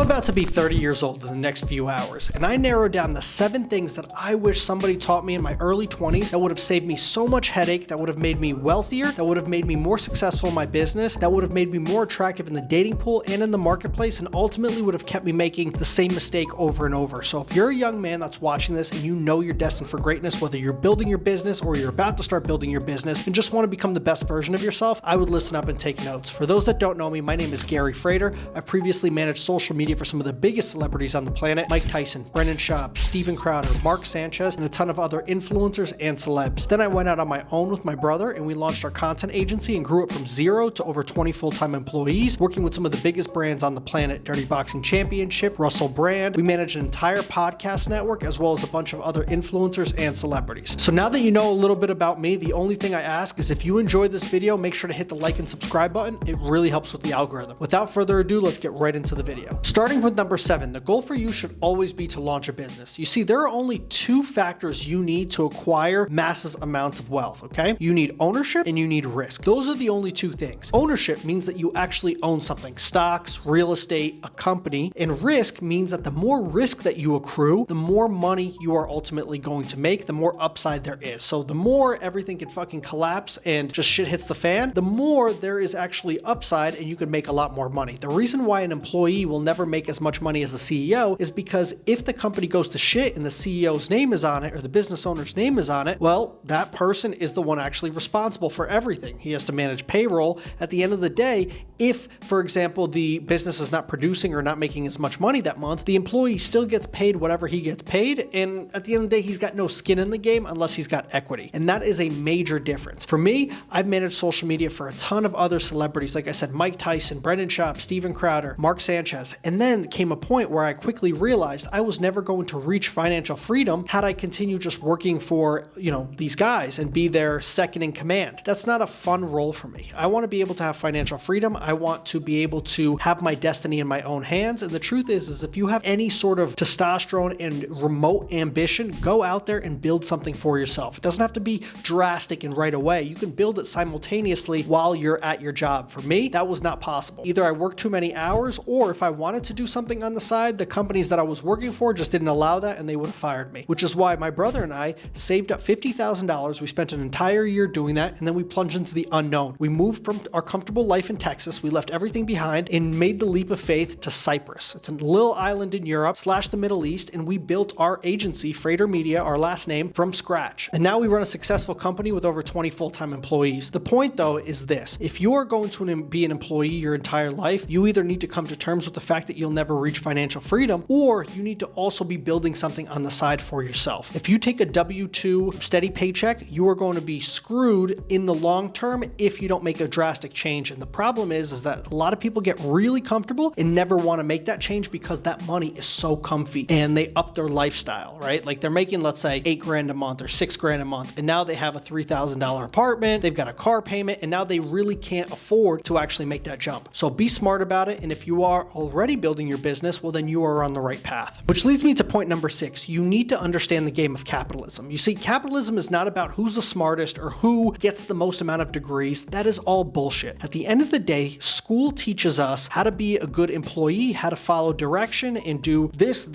I'm about to be 30 years old in the next few hours, and I narrowed down the 7 things that I wish somebody taught me in my early 20s that would have saved me so much headache, that would have made me wealthier, that would have made me more successful in my business, that would have made me more attractive in the dating pool and in the marketplace, and ultimately would have kept me making the same mistake over and over. So if you're a young man that's watching this and you know you're destined for greatness, whether you're building your business or you're about to start building your business and just want to become the best version of yourself, I would listen up and take notes. For those that don't know me, my name is Gary Frayter. I've previously managed social media for some of the biggest celebrities on the planet: Mike Tyson, Brendan Schaub, Steven Crowder, Mark Sanchez, and a ton of other influencers and celebs. Then I went out on my own with my brother and we launched our content agency and grew it from 0 to over 20 full-time employees, working with some of the biggest brands on the planet: Dirty Boxing Championship, Russell Brand. We managed an entire podcast network as well as a bunch of other influencers and celebrities. So now that you know a little bit about me, the only thing I ask is if you enjoyed this video, make sure to hit the like and subscribe button. It really helps with the algorithm. Without further ado, let's get right into the video. Starting with number 7, the goal for you should always be to launch a business. You see, there are only 2 factors you need to acquire massive amounts of wealth, okay? You need ownership and you need risk. Those are the only 2 things. Ownership means that you actually own something: stocks, real estate, a company. And risk means that the more risk that you accrue, the more money you are ultimately going to make, the more upside there is. So the more everything can fucking collapse and just shit hits the fan, the more there is actually upside and you can make a lot more money. The reason why an employee will never make as much money as a CEO is because if the company goes to shit and the CEO's name is on it or the business owner's name is on it, well, that person is the one actually responsible for everything. He has to manage payroll. At the end of the day, if, for example, the business is not producing or not making as much money that month, the employee still gets paid whatever he gets paid, and at the end of the day, he's got no skin in the game unless he's got equity. And that is a major difference. For me, I've managed social media for a ton of other celebrities, like I said, Mike Tyson, Brendan Schaub, Steven Crowder, Mark Sanchez, and then came a point where I quickly realized I was never going to reach financial freedom had I continued just working for, these guys and be their second in command. That's not a fun role for me. I want to be able to have financial freedom. I want to be able to have my destiny in my own hands. And the truth is if you have any sort of testosterone and remote ambition, go out there and build something for yourself. It doesn't have to be drastic and right away. You can build it simultaneously while you're at your job. For me, that was not possible. Either I worked too many hours, or if I wanted to do something on the side, the companies that I was working for just didn't allow that and they would have fired me, which is why my brother and I saved up $50,000. We spent an entire year doing that, and then we plunged into the unknown. We moved from our comfortable life in Texas. We left everything behind and made the leap of faith to Cyprus. It's a little island in Europe / the Middle East, and we built our agency, Frayter Media, our last name, from scratch. And now we run a successful company with over 20 full-time employees. The point, though, is this: if you are going to be an employee your entire life, you either need to come to terms with the fact that you'll never reach financial freedom, or you need to also be building something on the side for yourself. If you take a W-2 steady paycheck, you are going to be screwed in the long term if you don't make a drastic change. And the problem is that a lot of people get really comfortable and never want to make that change because that money is so comfy and they up their lifestyle, right? Like they're making, let's say, $8,000 a month or $6,000 a month, and now they have a $3,000 apartment, they've got a car payment, and now they really can't afford to actually make that jump. So be smart about it. And if you are already building your business, well, then you are on the right path. Which leads me to point number 6. You need to understand the game of capitalism. You see, capitalism is not about who's the smartest or who gets the most amount of degrees. That is all bullshit. At the end of the day, school teaches us how to be a good employee, how to follow direction and do this,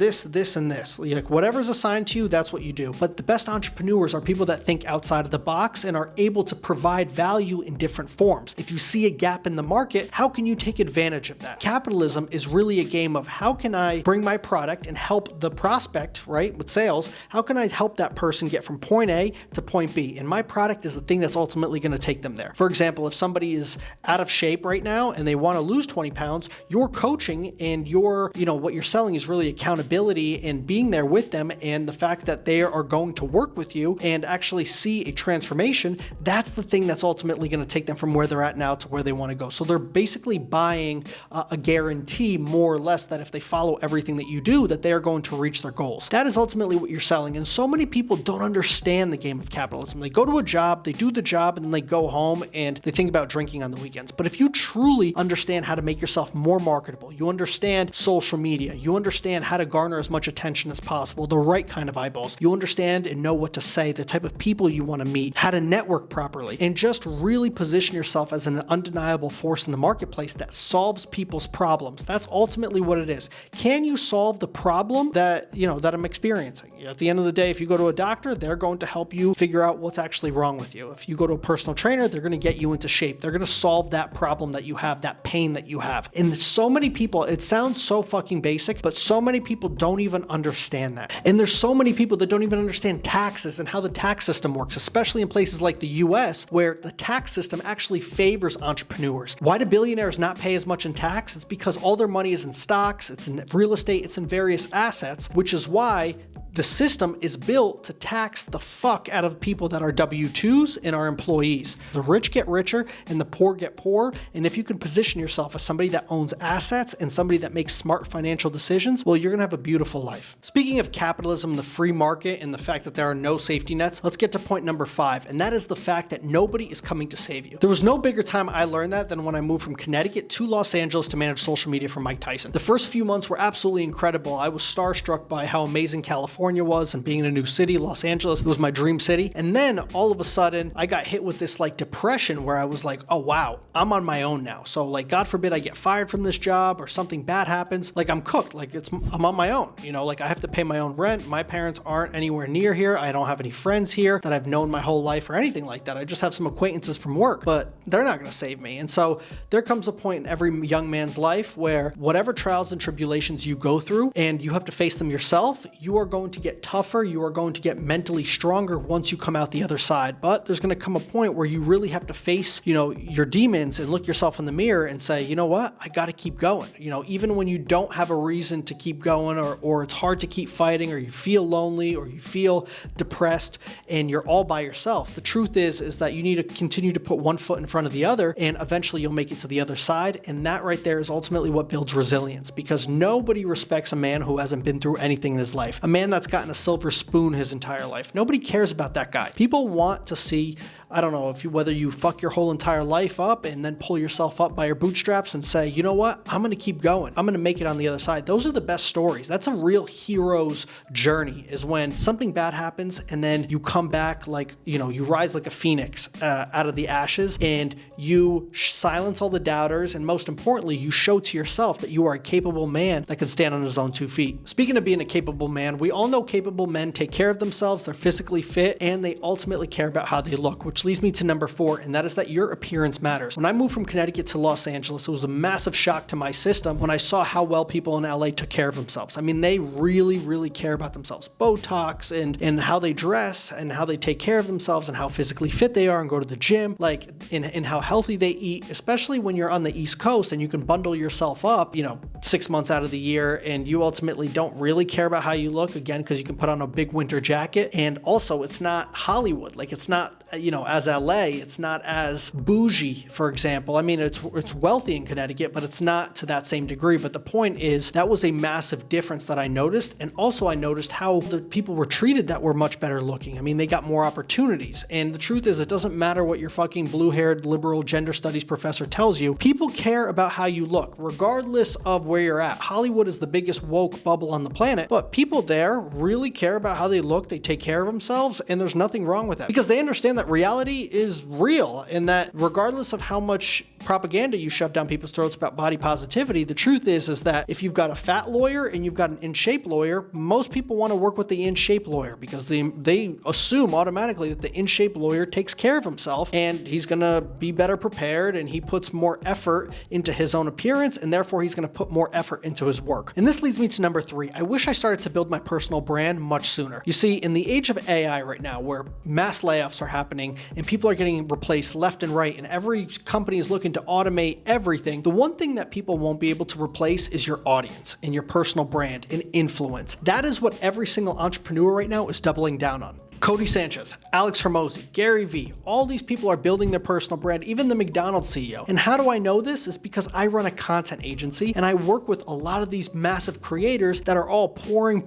and this. Like whatever's assigned to you, that's what you do. But the best entrepreneurs are people that think outside of the box and are able to provide value in different forms. If you see a gap in the market, how can you take advantage of that? Capitalism is really a game of how can I bring my product and help the prospect, right, with sales, how can I help that person get from point A to point B? And my product is the thing that's ultimately going to take them there. For example, if somebody is out of shape right now and they want to lose 20 pounds, your coaching and your, what you're selling is really accountability and being there with them, and the fact that they are going to work with you and actually see a transformation. That's the thing that's ultimately going to take them from where they're at now to where they want to go. So they're basically buying a guarantee, more or less, that if they follow everything that you do, that they are going to reach their goals. That is ultimately what you're selling. And so many people don't understand the game of capitalism. They go to a job, they do the job, and then they go home and they think about drinking on the weekends. But if you truly understand how to make yourself more marketable, you understand social media, you understand how to garner as much attention as possible, the right kind of eyeballs, you understand and know what to say, the type of people you want to meet, how to network properly, and just really position yourself as an undeniable force in the marketplace that solves people's problems. That's ultimately ultimately what it is. Can you solve the problem that I'm experiencing? At the end of the day, if you go to a doctor, they're going to help you figure out what's actually wrong with you. If you go to a personal trainer, they're going to get you into shape. They're going to solve that problem that you have, that pain that you have. And so many people, it sounds so fucking basic, but so many people don't even understand that. And there's so many people that don't even understand taxes and how the tax system works, especially in places like the US, where the tax system actually favors entrepreneurs. Why do billionaires not pay as much in tax? It's because all their money is in stocks, it's in real estate, it's in various assets, which is why the system is built to tax the fuck out of people that are W-2s and are employees. The rich get richer and the poor get poorer. And if you can position yourself as somebody that owns assets and somebody that makes smart financial decisions, well, you're gonna have a beautiful life. Speaking of capitalism, the free market, and the fact that there are no safety nets, let's get to point number 5. And that is the fact that nobody is coming to save you. There was no bigger time I learned that than when I moved from Connecticut to Los Angeles to manage social media for Mike Tyson. The first few months were absolutely incredible. I was starstruck by how amazing California was, and being in a new city, Los Angeles, it was my dream city. And then all of a sudden I got hit with this like depression where I was like, oh wow, I'm on my own now. So like, God forbid I get fired from this job or something bad happens, like I'm cooked, like I'm on my own, like I have to pay my own rent. My parents aren't anywhere near here. I don't have any friends here that I've known my whole life or anything like that. I just have some acquaintances from work, but they're not going to save me. And so there comes a point in every young man's life where whatever trials and tribulations you go through and you have to face them yourself, you are going to get tougher, you are going to get mentally stronger once you come out the other side. But there's going to come a point where you really have to face, your demons and look yourself in the mirror and say, you know what, I got to keep going. Even when you don't have a reason to keep going, or it's hard to keep fighting, or you feel lonely, or you feel depressed and you're all by yourself. The truth is that you need to continue to put one foot in front of the other, and eventually you'll make it to the other side. And that right there is ultimately what builds resilience, because nobody respects a man who hasn't been through anything in his life. A man that's gotten a silver spoon his entire life. Nobody cares about that guy. People want to see, I don't know, whether you fuck your whole entire life up and then pull yourself up by your bootstraps and say, you know what, I'm going to keep going. I'm going to make it on the other side. Those are the best stories. That's a real hero's journey, is when something bad happens and then you come back like, you rise like a phoenix out of the ashes, and you silence all the doubters, and most importantly, you show to yourself that you are a capable man that can stand on his own 2 feet. Speaking of being a capable man, we all know capable men take care of themselves, they're physically fit, and they ultimately care about how they look, which leads me to number 4, and that is that your appearance matters. When I moved from Connecticut to Los Angeles, it was a massive shock to my system when I saw how well people in LA took care of themselves. I mean, they really, really care about themselves. Botox and how they dress and how they take care of themselves and how physically fit they are and go to the gym, like in how healthy they eat, especially when you're on the East Coast and you can bundle yourself up, 6 months out of the year, and you ultimately don't really care about how you look, again, because you can put on a big winter jacket. And also, it's not Hollywood. Like, it's not, as LA, it's not as bougie, for example. I mean, it's wealthy in Connecticut, but it's not to that same degree. But the point is, that was a massive difference that I noticed. And also I noticed how the people were treated that were much better looking. I mean, they got more opportunities. And the truth is, it doesn't matter what your fucking blue-haired liberal gender studies professor tells you. People care about how you look, regardless of where you're at. Hollywood is the biggest woke bubble on the planet, but people there really care about how they look. They take care of themselves, and there's nothing wrong with that, because they understand that reality is real, and that regardless of how much propaganda you shove down people's throats about body positivity, the truth is that if you've got a fat lawyer and you've got an in-shape lawyer, most people want to work with the in-shape lawyer, because they assume automatically that the in-shape lawyer takes care of himself and he's going to be better prepared, and he puts more effort into his own appearance, and therefore he's going to put more effort into his work. And this leads me to number 3. I wish I started to build my personal brand much sooner. You see, in the age of AI right now, where mass layoffs are happening and people are getting replaced left and right, and every company is looking to automate everything, the one thing that people won't be able to replace is your audience and your personal brand and influence. That is what every single entrepreneur right now is doubling down on. Cody Sanchez, Alex Hormozi, Gary Vee, all these people are building their personal brand, even the McDonald's CEO. And how do I know this? Is because I run a content agency and I work with a lot of these massive creators that are all pouring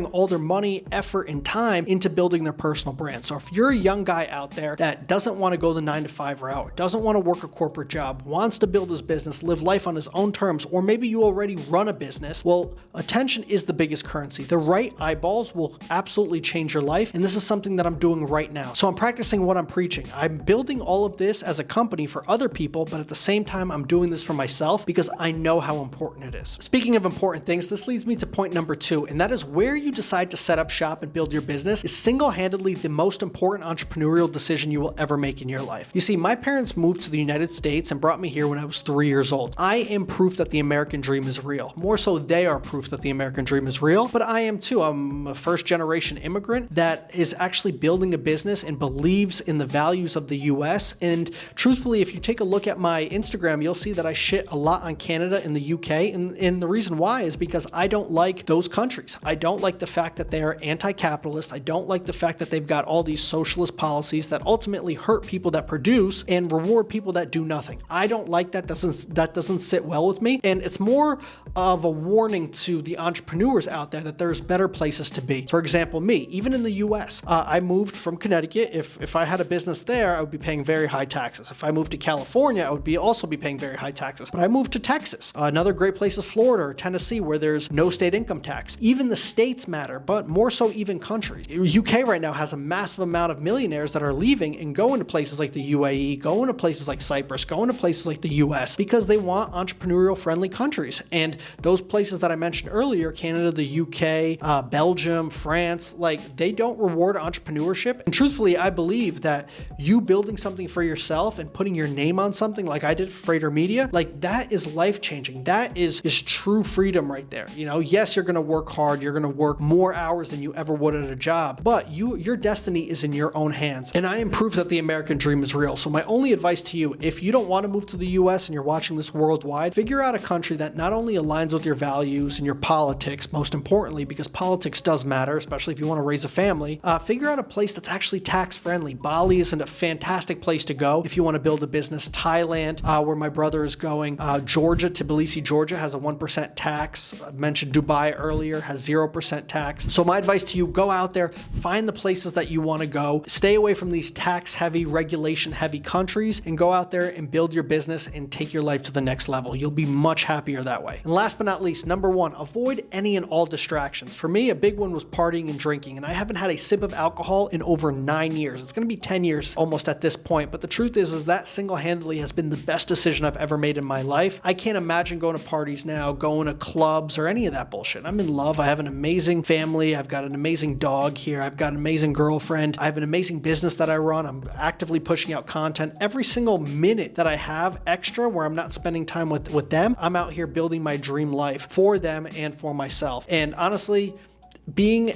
all their money, effort, and time into building their personal brand. So if you're a young guy out there that doesn't want to go the 9-to-5 route, doesn't want to work a corporate job, wants to build his business, live life on his own terms, or maybe you already run a business, well, attention is the biggest currency. The right eyeballs will absolutely change your life. And this is something that I'm doing right now. So I'm practicing what I'm preaching. I'm building all of this as a company for other people, but at the same time, I'm doing this for myself because I know how important it is. Speaking of important things, this leads me to point number 2, and that is where you decide to set up shop and build your business is single-handedly the most important entrepreneurial decision you will ever make in your life. You see, my parents moved to the United States and brought me here when I was 3 years old. I am proof that the American dream is real. More so, they are proof that the American dream is real, but I am too. I'm a first-generation immigrant that is actually building a business and believes in the values of the US. And truthfully, if you take a look at my Instagram, you'll see that I shit a lot on Canada and the UK. And the reason why is because I don't like those countries. I don't like the fact that they are anti-capitalist. I don't like the fact that they've got all these socialist policies that ultimately hurt people that produce and reward people that do nothing. I don't like that. That doesn't sit well with me. And it's more of a warning to the entrepreneurs out there that there's better places to be. For example, me, even in the US, I moved from Connecticut. If I had a business there, I would be paying very high taxes. If I moved to California, I would also be paying very high taxes. But I moved to Texas. Another great place is Florida or Tennessee, where there's no state income tax. Even the states matter, but more so even countries. UK right now has a massive amount of millionaires that are leaving and going to places like the UAE, going to places like Cyprus, going to places like the US, because they want entrepreneurial friendly countries. And those places that I mentioned earlier, Canada, the UK, Belgium, France, like they don't reward entrepreneurship. And truthfully, I believe that you building something for yourself and putting your name on something like I did for Frayter Media, like that is life changing. That is true freedom right there. You know, yes, you're going to work hard. You're going to work more hours than you ever would at a job, but your destiny is in your own hands. And I am proof that the American dream is real. So my only advice to you, if you don't want to move to the US and you're watching this worldwide, figure out a country that not only aligns with your values and your politics, most importantly, because politics does matter, especially if you want to raise a family, figure out a place that's actually tax friendly. Bali is a fantastic place to go if you want to build a business. Thailand, where my brother is going. Georgia, Tbilisi, Georgia has a 1% tax. I mentioned Dubai earlier, has 0% tax. So my advice to you, go out there, find the places that you want to go, stay away from these tax heavy, regulation heavy countries, and go out there and build your business and take your life to the next level. You'll be much happier that way. And last but not least, number 1, avoid any and all distractions. For me, a big one was partying and drinking, and I haven't had a sip of alcohol in over 9 years. It's going to be 10 years almost at this point, but the truth is that single-handedly has been the best decision I've ever made in my life. I can't imagine going to parties now, going to clubs or any of that bullshit. I'm in love. I have an amazing family. I've got an amazing dog here. I've got an amazing girlfriend. I have an amazing business that I run. I'm actively pushing out content. Every single minute that I have extra where I'm not spending time with them, I'm out here building my dream life for them and for myself. And honestly, being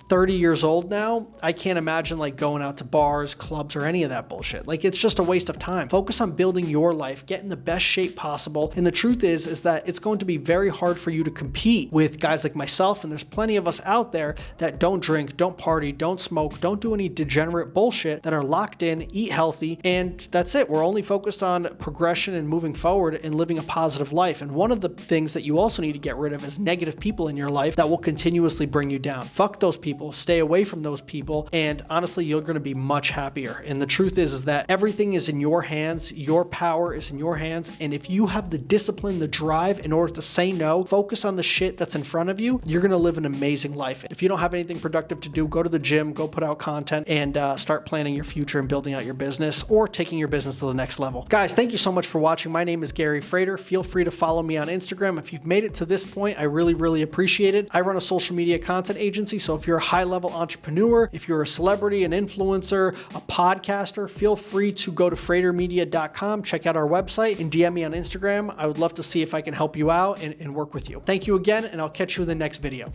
30 years old now, I can't imagine like going out to bars, clubs, or any of that bullshit. Like it's just a waste of time. Focus on building your life, get in the best shape possible. And the truth is that it's going to be very hard for you to compete with guys like myself. And there's plenty of us out there that don't drink, don't party, don't smoke, don't do any degenerate bullshit, that are locked in, eat healthy, and that's it. We're only focused on progression and moving forward and living a positive life. And one of the things that you also need to get rid of is negative people in your life that will continuously bring you down. Fuck those people. Stay away from those people, and honestly, you're going to be much happier. And the truth is that everything is in your hands. Your power is in your hands. And if you have the discipline, the drive in order to say no, focus on the shit that's in front of you, you're going to live an amazing life. If you don't have anything productive to do, go to the gym, go put out content, and start planning your future and building out your business or taking your business to the next level. Guys, thank you so much for watching. My name is Gary Frayter. Feel free to follow me on Instagram. If you've made it to this point, I really, really appreciate it. I run a social media content agency, so if you're a high-level entrepreneur, if you're a celebrity, an influencer, a podcaster, feel free to go to fraytermedia.com, check out our website, and DM me on Instagram. I would love to see if I can help you out and work with you. Thank you again, and I'll catch you in the next video.